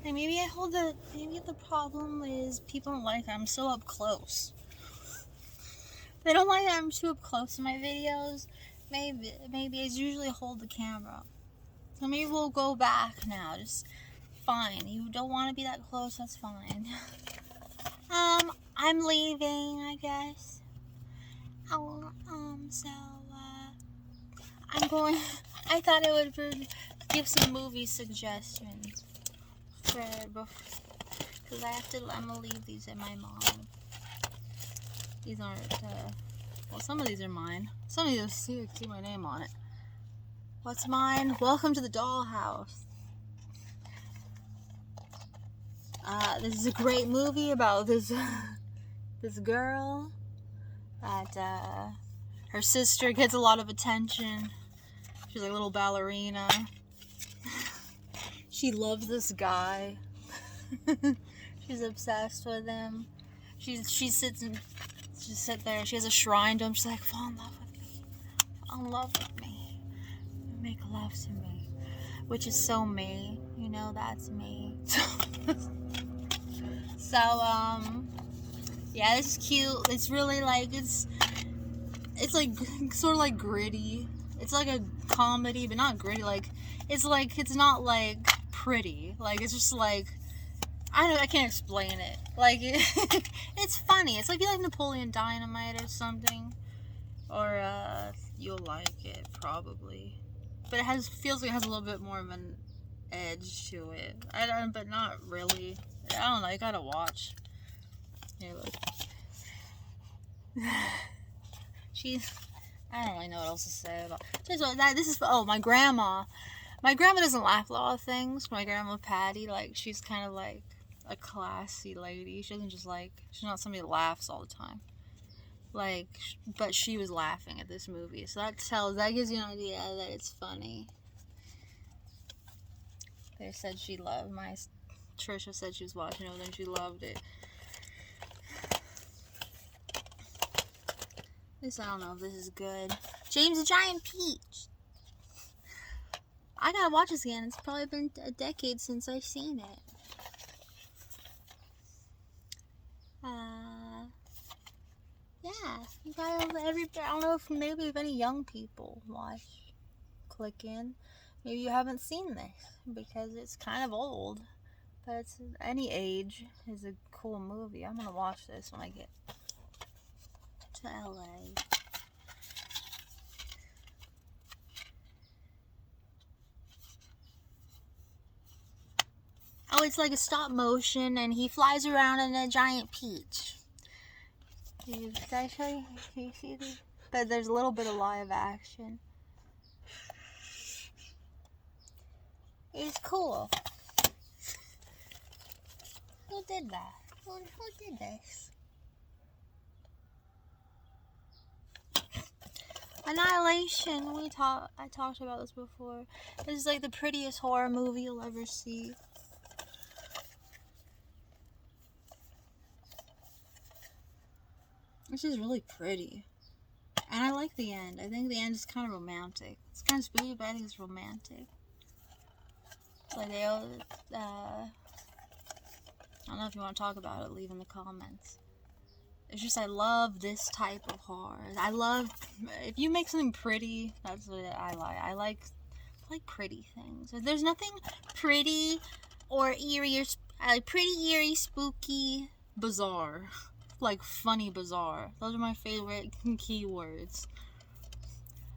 And maybe maybe the problem is people don't like I'm so up close. They don't like that I'm too up close in my videos. Maybe I usually hold the camera. So maybe we'll go back now. Just fine. You don't want to be that close, that's fine. I'm leaving, I guess. I'm going. I thought I would give some movie suggestions because I'm gonna leave these at my mom. These aren't. Well, some of these are mine. Some of these see my name on it. What's mine? Welcome to the Dollhouse. This is a great movie about this girl that her sister gets a lot of attention. She's like a little ballerina. She loves this guy. She's obsessed with him. She sits there. She has a shrine to him. She's like, fall in love with me. Fall in love with me. Make love to me. Which is so me. You know, that's me. So, yeah, this is cute. It's really like, it's like, sort of like gritty. It's like a comedy, but not gritty. Like, it's not like pretty. Like, it's just like, I can't explain it. Like, it's funny. It's like you like Napoleon Dynamite or something. Or, you'll like it, probably. But feels like it has a little bit more of an edge to it. But not really. I don't know, you gotta watch. Here, look. I don't really know what else to say about this. My grandma. My grandma doesn't laugh at a lot of things. My grandma Patty, like, she's kind of like a classy lady. She's not somebody that laughs all the time. Like, but she was laughing at this movie, so that gives you an idea that it's funny. They said she loved Trisha said she was watching it, and she loved it. I don't know if this is good. James the Giant Peach. I gotta watch this again. It's probably been a decade since I've seen it. Yeah, you gotta I don't know if any young people click in. Maybe you haven't seen this because it's kind of old, but it's any age is a cool movie. I'm gonna watch this when I get to LA. Oh, it's like a stop motion, and he flies around in a giant peach. Did I show you? Can you see this? But there's a little bit of live action. It's cool. Who did that? Who did this? Annihilation. I talked about this before. This is like the prettiest horror movie you'll ever see. This is really pretty. And I like the end. I think the end is kind of romantic. It's kind of spooky, but I think it's romantic. It's like I don't know if you want to talk about it, leave in the comments. It's just, I love this type of horror. If you make something pretty, that's what I like. I like pretty things. There's nothing pretty or eerie, eerie, spooky, bizarre. Like funny, bizarre. Those are my favorite keywords.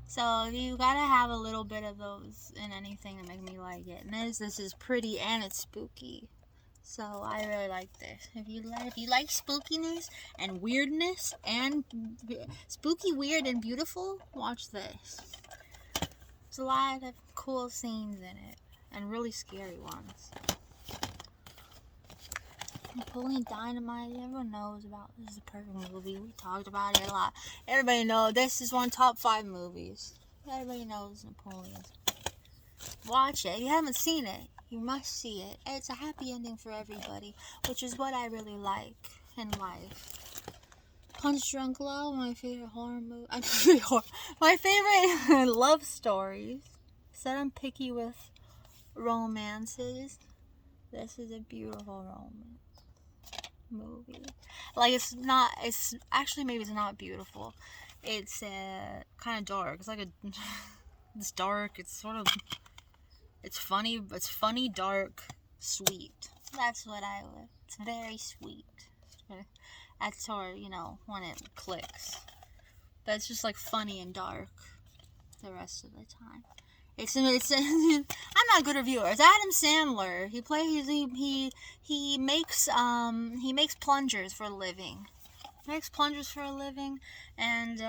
So you gotta have a little bit of those in anything to make me like it. And this is pretty and it's spooky. So I really like this. If you like spookiness and weirdness and spooky, weird, and beautiful, watch this. There's a lot of cool scenes in it and really scary ones. Napoleon Dynamite, everyone knows about this. Is a perfect movie. We talked about it a lot. Everybody knows this is one of the top 5 movies. Everybody knows Napoleon. Watch it. If you haven't seen it, you must see it. It's a happy ending for everybody, which is what I really like in life. Punch Drunk Love, my favorite horror movie. My favorite love stories. Said I'm picky with romances. This is a beautiful romance movie. Like, it's actually, maybe it's not beautiful. It's kind of dark. It's like it's dark. It's sort of, it's funny. It's funny, dark, sweet. That's what I would. It's very sweet. That's sort of, when it clicks. But it's just like funny and dark the rest of the time. I'm not a good reviewer. It's Adam Sandler. He makes plungers for a living. And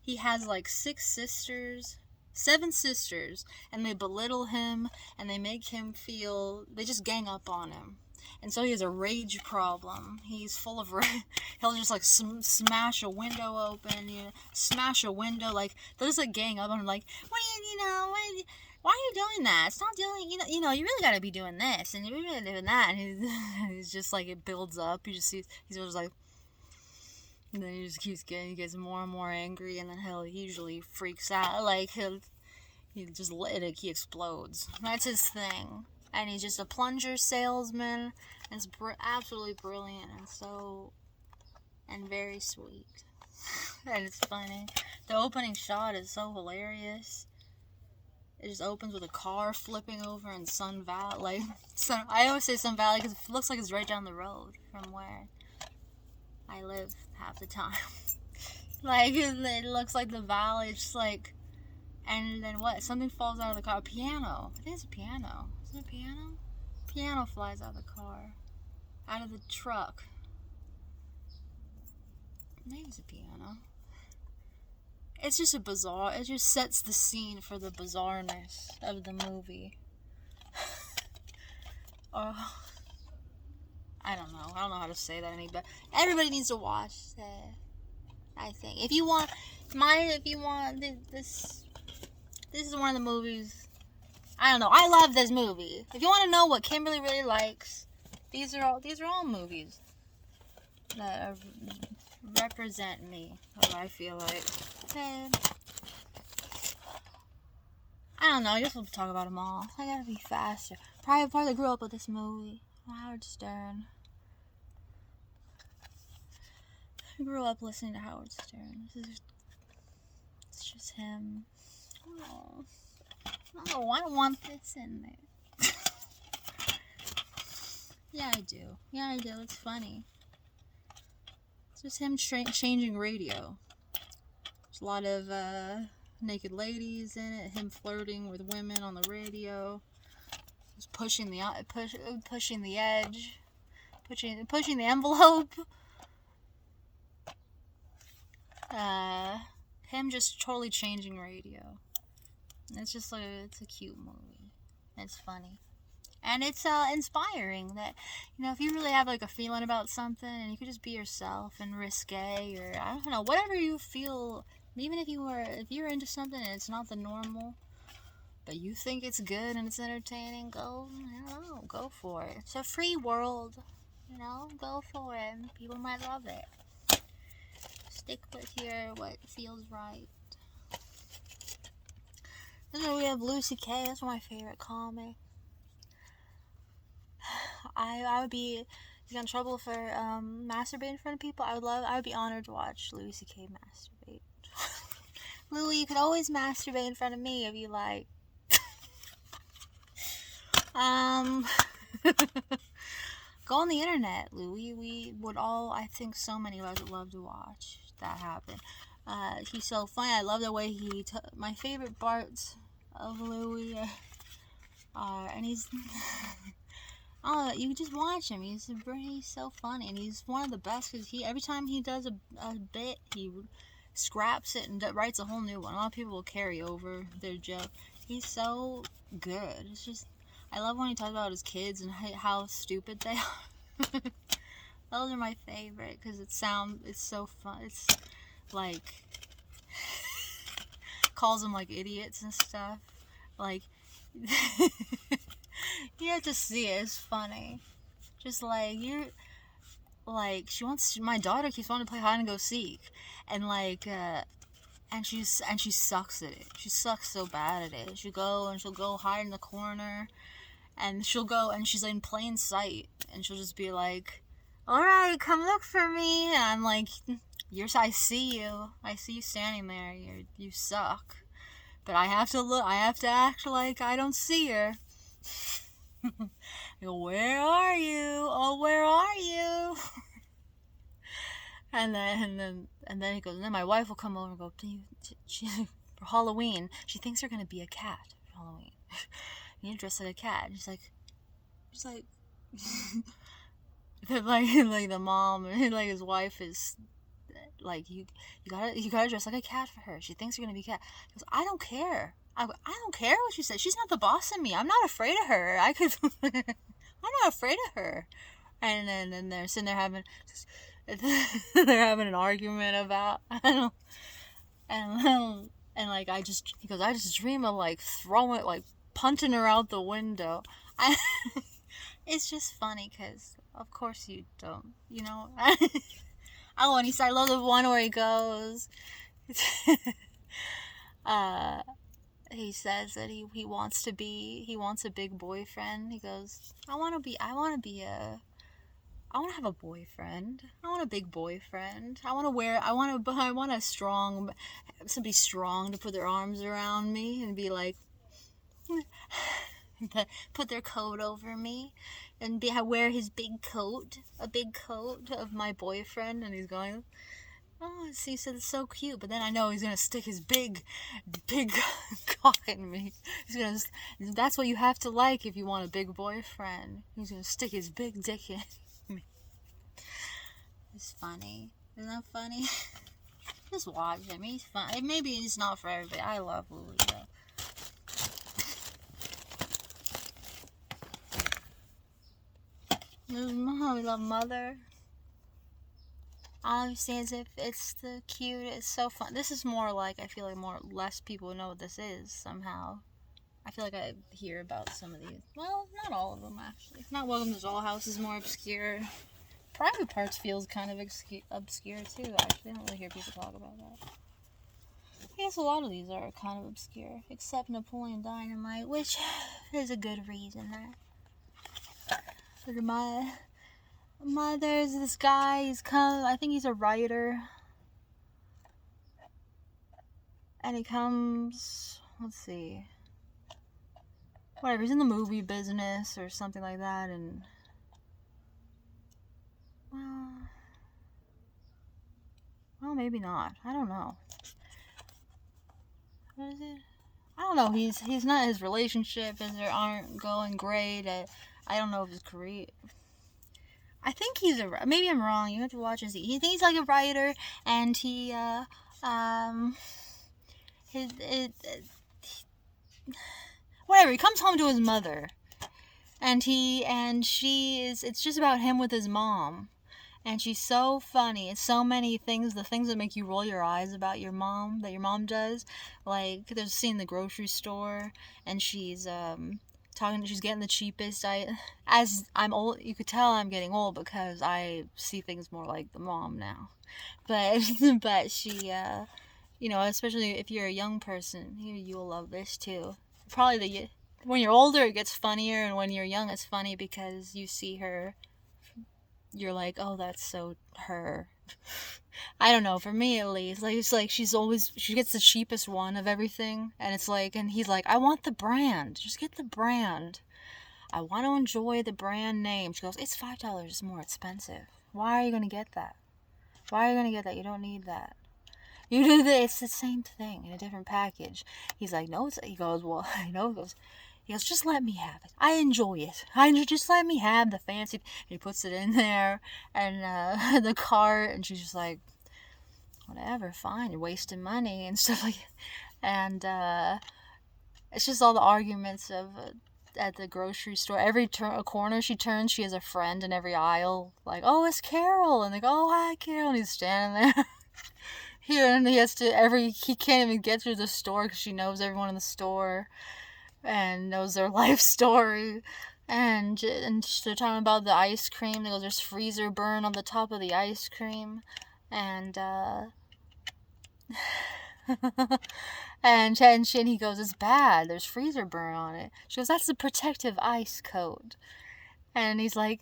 he has like 7 sisters, and they belittle him, and they make him feel, they just gang up on him. And so he has a rage problem. He's full of rage. He'll just like smash a window open, like they'll just like gang up on him, like, why are you doing that? Stop doing, you really gotta be doing this, and you're really doing that. And he's just like, it builds up. You just see he's just like, and then he just he gets more and more angry, and then he usually freaks out. Like he explodes. That's his thing. And he's just a plunger salesman. And it's absolutely brilliant and very sweet. And it's funny. The opening shot is so hilarious. It just opens with a car flipping over in Sun Valley. I always say Sun Valley because it looks like it's right down the road from where I live half the time. Like, it looks like the valley. It's just like, and then what? Something falls out of the car. A piano. I think it's a piano. Is it a piano? Piano flies out of the car. Out of the truck. Maybe it's a piano. It's just it just sets the scene for the bizarreness of the movie. Oh, I don't know how to say that any better. Everybody needs to watch that, I think. If you want this is one of the movies. I don't know. I love this movie. If you want to know what Kimberly really likes, these are all movies that represent me, what I feel like. And I don't know. I just want to talk about them all. I gotta be faster. Probably grew up with this movie. Howard Stern. I grew up listening to Howard Stern. It's just him. Oh, I don't want this in there. Yeah, I do. It's funny. It's just him changing radio. There's a lot of naked ladies in it. Him flirting with women on the radio. Just pushing the edge. Pushing the envelope. Him just totally changing radio. It's just like, it's a cute movie. It's funny. And it's inspiring that, if you really have like a feeling about something and you could just be yourself and risque, or I don't know, whatever you feel, even if you're into something and it's not the normal, but you think it's good and it's entertaining, go for it. It's a free world, go for it. People might love it. Stick with what feels right. Then we have Lucy Kay. That's my favorite comic. I would be get in trouble for masturbating in front of people. I would be honored to watch Louis C.K. masturbate. Louis, you could always masturbate in front of me if you like. Go on the internet, Louis. We would all, I think, so many of us would love to watch that happen. He's so funny. I love the way my favorite parts of Louis are, and he's. Oh, you just watch him. He's so funny, and he's one of the best because every time he does a bit, he scraps it and writes a whole new one. A lot of people will carry over their joke. He's so good. It's just, I love when he talks about his kids and how stupid they are. Those are my favorite because it's so fun. It's like calls them like idiots and stuff. Like. You have to see it. It's funny. Just like my daughter keeps wanting to play hide and go seek, and and she sucks at it. She sucks so bad at it. She'll go hide in the corner, And she'll go, and she's in plain sight, and she'll just be like, alright, come look for me. And I'm like, I see you standing there, you suck. But I have to act like I don't see her. I go, where are you? Oh, where are you? And then he goes, and then my wife will come over and go, for Halloween, she thinks you're gonna be a cat for Halloween. You dress like a cat. And she's like, like the mom, like his wife is like, you gotta dress like a cat for her. She thinks you're gonna be a cat. He goes, I don't care. I don't care what she says. She's not the boss of me. I'm not afraid of her. I'm not afraid of her. And then they're sitting there having an argument about, and like he goes, I just dream of like throwing, like punting her out the window. It's just funny because of course you don't, Oh, and I love the one where he goes, he says that he wants a big boyfriend. He goes, I want to have a boyfriend. I want a big boyfriend. I want somebody strong to put their arms around me and be like, put their coat over me and wear his big coat, a big coat of my boyfriend. And he's going, oh, he said it's so cute, but then I know he's gonna stick his big cock in me. That's what you have to like if you want a big boyfriend. He's gonna stick his big dick in me. It's funny. Isn't that funny? Just watch him. He's fun. Maybe he's not for everybody. I love Louis though. We love Mother. All you say is if it's the cute, it's so fun. This is more like, I feel like less people know what this is somehow. I feel like I hear about some of these. Well, not all of them actually. Not Welcome to Dollhouse is more obscure. Private Parts feels kind of obscure too, actually. I don't really hear people talk about that. I guess a lot of these are kind of obscure, except Napoleon Dynamite, which is a good reason that. There's this guy, I think he's a writer. And he comes, let's see. Whatever, he's in the movie business or something like that, and well, maybe not. I don't know. What is it? I don't know. He's not, his relationships aren't going great. I don't know if his career. I think maybe I'm wrong. You have to watch his. He thinks he's like a writer, and whatever. He comes home to his mother, and it's just about him with his mom. And she's so funny. It's so many things, the things that make you roll your eyes about your mom, that your mom does. Like, there's a scene in the grocery store, and she's she's getting the cheapest. As I'm old, you could tell I'm getting old because I see things more like the mom now. But she, especially if you're a young person, you'll love this too. Probably when you're older, it gets funnier, and when you're young, it's funny because you see her. You're like, oh, that's so her. I don't know, for me at least. Like, it's like she gets the cheapest one of everything. And it's like, and he's like, I want the brand. Just get the brand. I want to enjoy the brand name. She goes, it's $5 more expensive. Why are you going to get that? Why are you going to get that? You don't need that. You do this. It's the same thing in a different package. He's like, no, he goes, well, I know. He goes, just let me have it. I enjoy it. Just let me have the fancy. And he puts it in there and the cart, and she's just like, whatever, fine. You're wasting money and stuff like that. And it's just all the arguments of at the grocery store. Every corner she turns, she has a friend in every aisle. Like, oh, it's Carol, and they go, oh, hi, Carol. And he's standing there. Here, and he can't even get through the store because she knows everyone in the store. And knows their life story, and they're talking about the ice cream. They go, there's freezer burn on the top of the ice cream, and and he goes, it's bad. There's freezer burn on it. She goes, that's the protective ice coat. And he's like,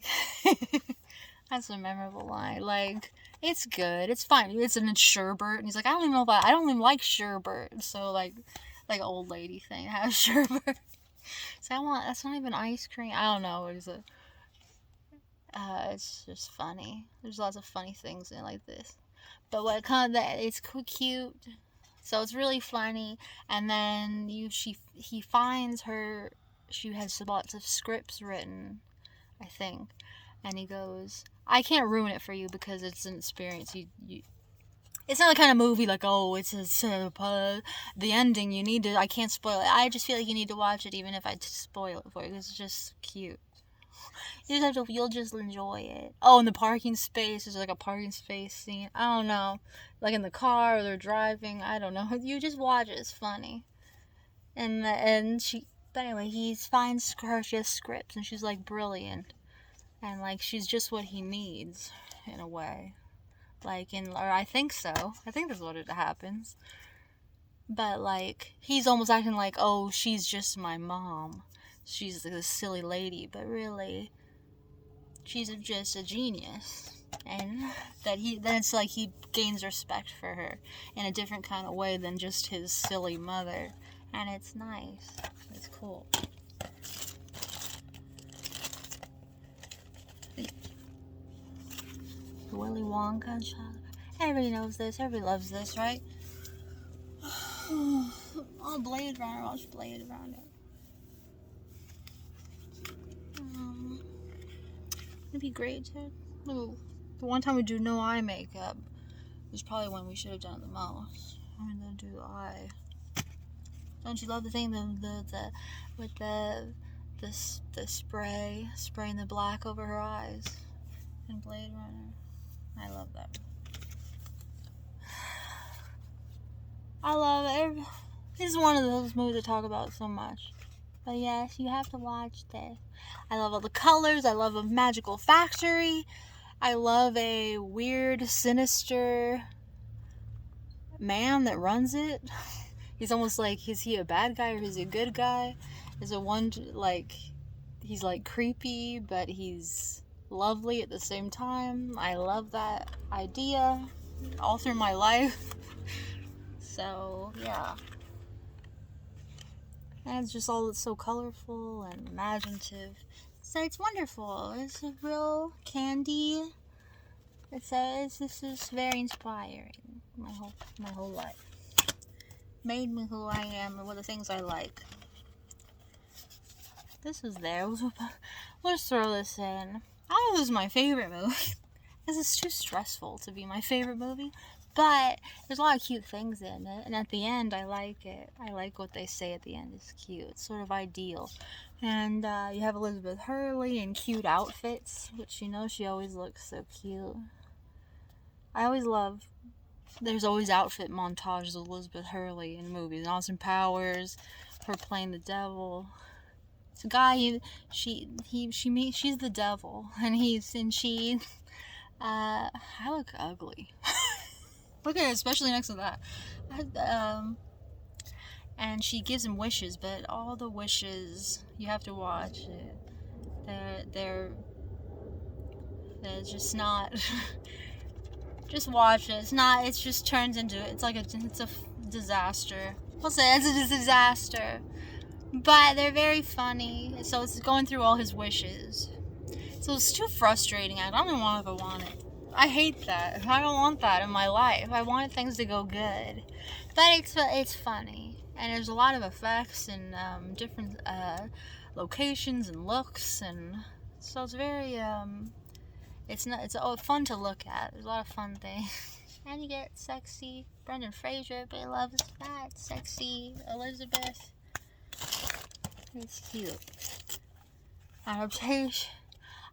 that's a memorable line. Like, it's good. It's fine. It's an sherbet. And he's like, I don't even like sherbet. So like old lady thing. Have sherbet. So that's not even ice cream. I don't know. What is it? It's just funny. There's lots of funny things in it like this. But it's cute. So it's really funny. And then he finds her. She has lots of scripts written, I think. And he goes, I can't ruin it for you because it's an experience. It's not the kind of movie like, oh, it's the ending. I can't spoil it. I just feel like you need to watch it even if I spoil it for you. It's just cute. You'll just enjoy it. Oh, in the parking space, there's like a parking space scene. I don't know. Like in the car or they're driving. I don't know. You just watch it. It's funny. But anyway, he finds her, she has scripts, and she's like brilliant. And like, she's just what he needs, in a way. Or I think so. I think that's what it happens. But like, he's almost acting like, oh, she's just my mom. She's this silly lady. But really, she's just a genius. And then it's like he gains respect for her in a different kind of way than just his silly mother. And it's nice. It's cool. Willy Wonka and Chocolate. Everybody knows this. Everybody loves this, right? Oh, Blade Runner. Watch Blade Runner. It'd be great to. The one time we do no eye makeup is probably when we should have done it the most. I'm gonna do eye. Don't you love the thing with the spraying the black over her eyes in Blade Runner? I love that. I love it. This is one of those movies I talk about so much. But yes, you have to watch this. I love all the colors. I love a magical factory. I love a weird, sinister man that runs it. He's almost like, is he a bad guy or is he a good guy? Is it one, like, he's like creepy, but he's lovely at the same time. I love that idea all through my life. So, yeah. And it's just all so colorful and imaginative. So it's wonderful. It's a real candy. This is very inspiring. My whole life. Made me who I am and what the things I like. This is there. Let's throw this in. I don't know if this is my favorite movie. Because it's too stressful to be my favorite movie. But there's a lot of cute things in it. And at the end, I like it. I like what they say at the end. It's cute. It's sort of ideal. And you have Elizabeth Hurley in cute outfits. Which, she always looks so cute. I always love... There's always outfit montages of Elizabeth Hurley in movies. Austin Powers, her playing the devil. It's a guy, she's the devil. And I look ugly. Look at it, especially next to that. And she gives him wishes, but all the wishes, you have to watch it. They're just not... Just watch it. It just turns into... It's a disaster. I'll say it's a disaster. But they're very funny. So it's going through all his wishes. So it's too frustrating. I don't know if I want it. I hate that. I don't want that in my life. I want things to go good. But it's funny. And there's a lot of effects and different locations and looks. And so it's very... It's fun to look at. There's a lot of fun things. And you get sexy Brendan Fraser. Everybody loves that. Sexy Elizabeth. It's cute. Adaptation.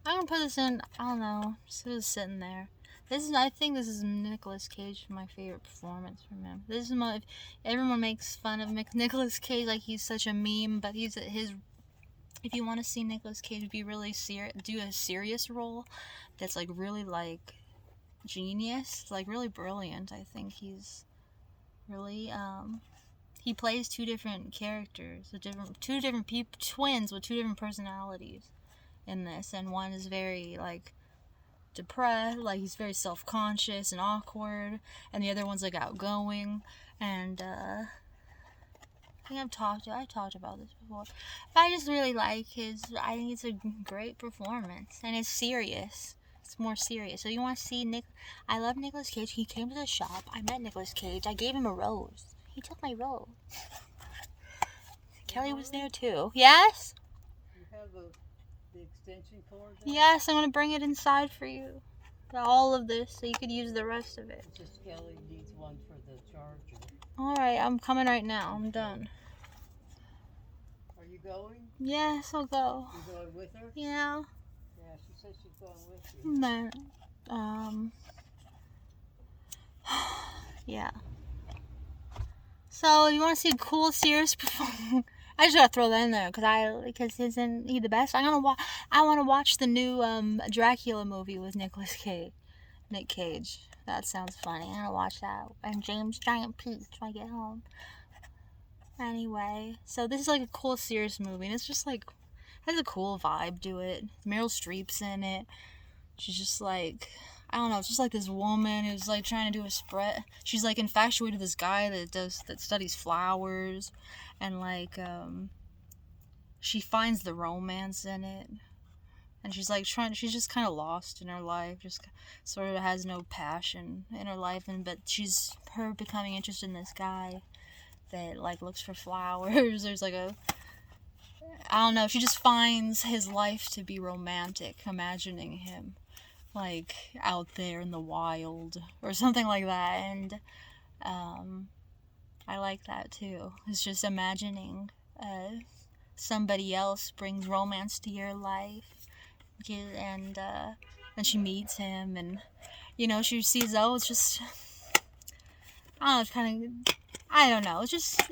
I'm gonna put this in. I don't know. Just sitting there. I think this is Nicolas Cage, my favorite performance from him. Everyone makes fun of Nicolas Cage like he's such a meme, but if you want to see Nicolas Cage be really do a serious role that's like really like genius, like really brilliant, I think he's really. He plays two different characters, two different twins with two different personalities in this, and one is very like depressed, like he's very self-conscious and awkward, and the other one's like outgoing, and I think I've talked about this before, but I just really like I think it's a great performance, and it's serious. It's more serious. So you want to see I love Nicolas Cage. He came to the shop. I met Nicolas Cage. I gave him a rose. He took my rose. Kelly was there too. Yes? You have the extension cord there? Yes, I'm going to bring it inside for you. All of this, so you could use the rest of it. It's just Kelly needs one for the charger. Alright, I'm coming right now. I'm done. Are you going? Yes, I'll go. You going with her? Yeah. Yeah, she said she's going with you. No. Yeah. So, you want to see a cool, serious performance? I just gotta throw that in there because isn't he the best? I want to watch the new Dracula movie with Nick Cage. That sounds funny. I'm gonna watch that. And James Giant Peach when I get home. Anyway, so this is like a cool, serious movie, and it's just like has a cool vibe to it. Meryl Streep's in it. She's just like, I don't know, it's just like this woman who's like trying to do a spread. She's like infatuated with this guy that studies flowers, and like she finds the romance in it, and she's like she's just kind of lost in her life, just sort of has no passion in her life, but her becoming interested in this guy that like looks for flowers. There's like I don't know, she just finds his life to be romantic, imagining him like out there in the wild or something like that, and I like that too. It's just imagining somebody else brings romance to your life, and then she meets him, and she sees, it's just, I don't know, it's kind of, I don't know, it's just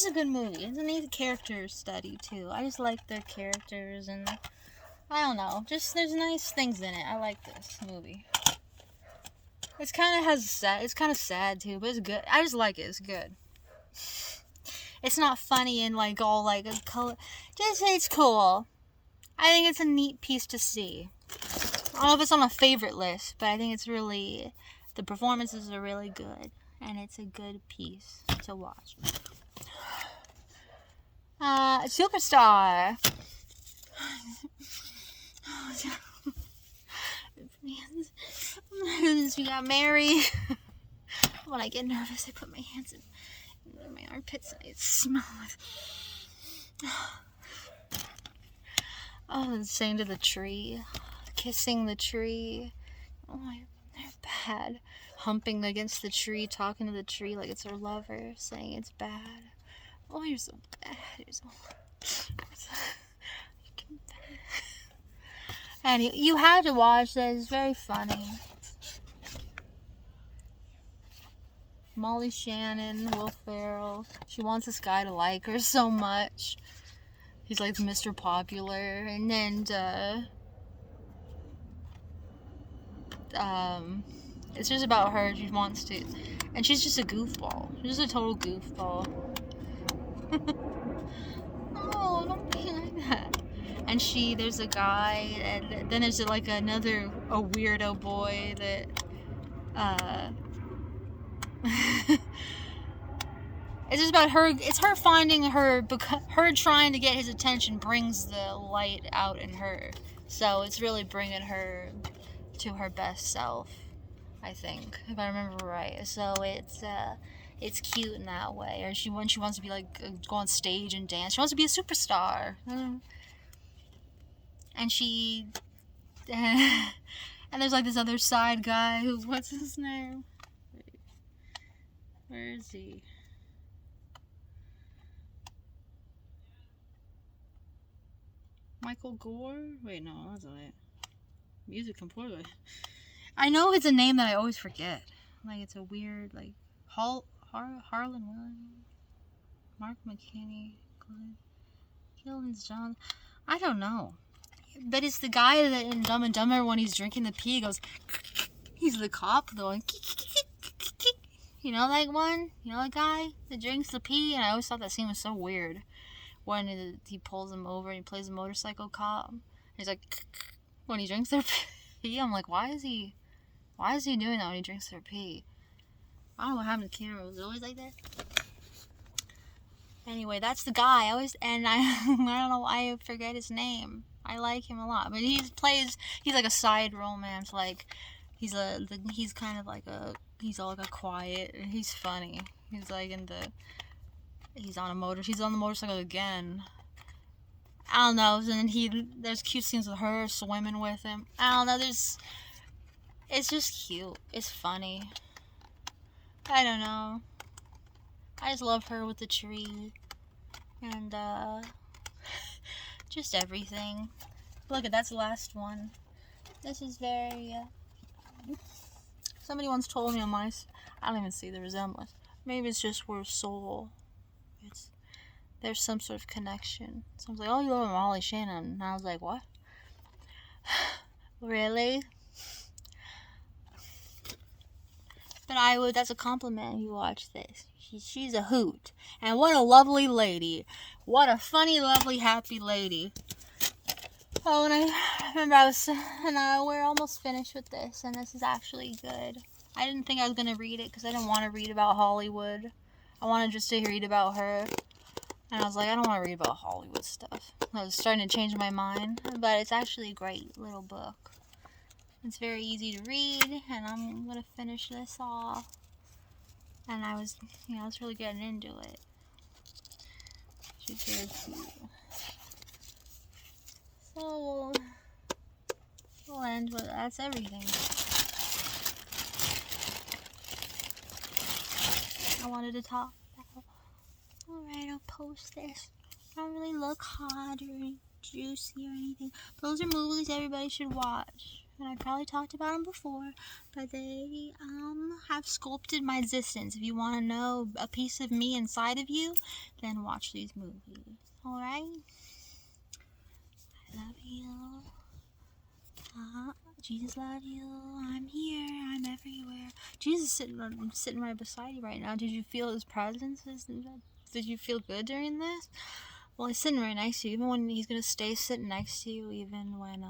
a good movie. It's a neat character study too. I just like the characters, and I don't know, just there's nice things in it. I like this movie. It's kind of sad too, but it's good. I just like it. It's good. It's not funny and like all like a color. Just it's cool. I think it's a neat piece to see. I don't know if it's on my favorite list, but I think it's really, the performances are really good, and it's a good piece to watch. Superstar. We got married. When I get nervous, I put my hands in my armpits and I smell it. Oh, saying to the tree, kissing the tree. Oh, they're bad. Humping against the tree, talking to the tree like it's her lover, saying it's bad. Oh, you're so bad. You're so bad. And you had to watch this. It's very funny. Molly Shannon, Will Ferrell. She wants this guy to like her so much. He's like Mr. Popular, and then it's just about her. She wants to, and she's just a goofball. She's just a total goofball. Oh, don't be like that. And there's a guy, and then there's like a weirdo boy that it's just about her. It's her finding her trying to get his attention brings the light out in her. So it's really bringing her to her best self, I think, if I remember right. So it's cute in that way. Or when she wants to be like go on stage and dance. She wants to be a superstar. And she and there's like this other side guy who's, what's his name? Where is he? Michael Gore? Wait, no, that's not it. Music composer. I know it's a name that I always forget. Like, it's a weird, like, Harlan Williams, Mark McKinney, Gillian John. I don't know. But it's the guy that in Dumb and Dumber, when he's drinking the pee, goes, he's the cop, though. You know that one? You know that guy that drinks the pee? And I always thought that scene was so weird. When he pulls him over and he plays a motorcycle cop. He's like, when he drinks their pee, I'm like, why is he doing that when he drinks their pee? I don't know what happened to the camera. Was it always like that? Anyway, that's the guy. I don't know why I forget his name. I like him a lot, but he's like a side romance. Like he's kind of like he's all like a quiet. He's funny. He's like he's on the motorcycle again. I don't know. And then there's cute scenes with her swimming with him. I don't know. It's just cute. It's funny. I don't know. I just love her with the tree. And, just everything. Look, that's the last one. This is very, somebody once told me I don't even see the resemblance. Maybe it's just we're soul. There's some sort of connection. Someone's like, oh, you love Molly Shannon. And I was like, what? Really? But that's a compliment if you watch this. She's a hoot. And what a lovely lady. What a funny, lovely, happy lady. Oh, and I remember we're almost finished with this, and this is actually good. I didn't think I was going to read it because I didn't want to read about Hollywood. I wanted just to read about her. And I was like, I don't want to read about Hollywood stuff. I was starting to change my mind, but it's actually a great little book. It's very easy to read, and I'm going to finish this off. And I was really getting into it. She's very cute. So, we'll end with that's everything. I wanted to talk about. Alright, I'll post this. I don't really look hot or juicy or anything. Those are movies everybody should watch. And I probably talked about them before, but they have sculpted my existence. If you want to know a piece of me inside of you, then watch these movies. Alright? I love you. Jesus love you. I'm here. I'm everywhere. Jesus is sitting right beside you right now. Did you feel his presence? Did you feel good during this? Well, he's sitting right next to you. Even when he's going to stay sitting next to you, even when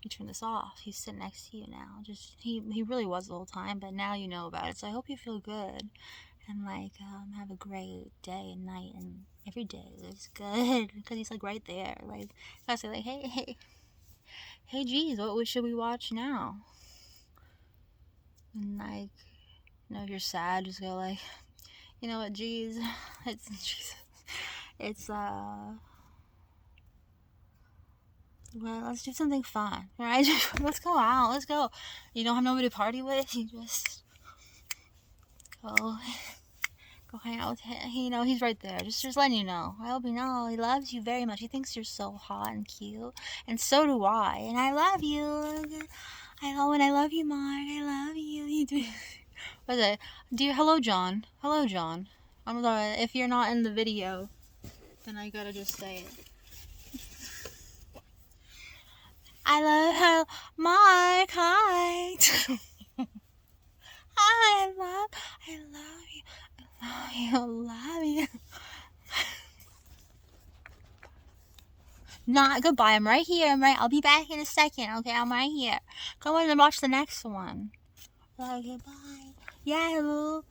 you turn this off. He's sitting next to you now. Just he really was the whole time, but now you know about it. So I hope you feel good and have a great day and night and every day is good because he's like right there. Like I say like hey, geez, what should we watch now? And if you're sad, just go like, you know what, geez, it's Jesus. It's well, let's do something fun, right? Let's go out. Let's go. You don't have nobody to party with. You just go hang out with him. He's right there. Just letting you know. I hope you know he loves you very much. He thinks you're so hot and cute, and so do I. And I love you. I love you, Mark. I love you. You do. What's it? Hello, John. Hello, John. I'm sorry if you're not in the video. Then I gotta just say it. I love her, Mark. Hi. I love you. Not goodbye. I'm right here. I'll be back in a second. Okay, I'm right here. Go on and watch the next one. Okay, bye. Yeah.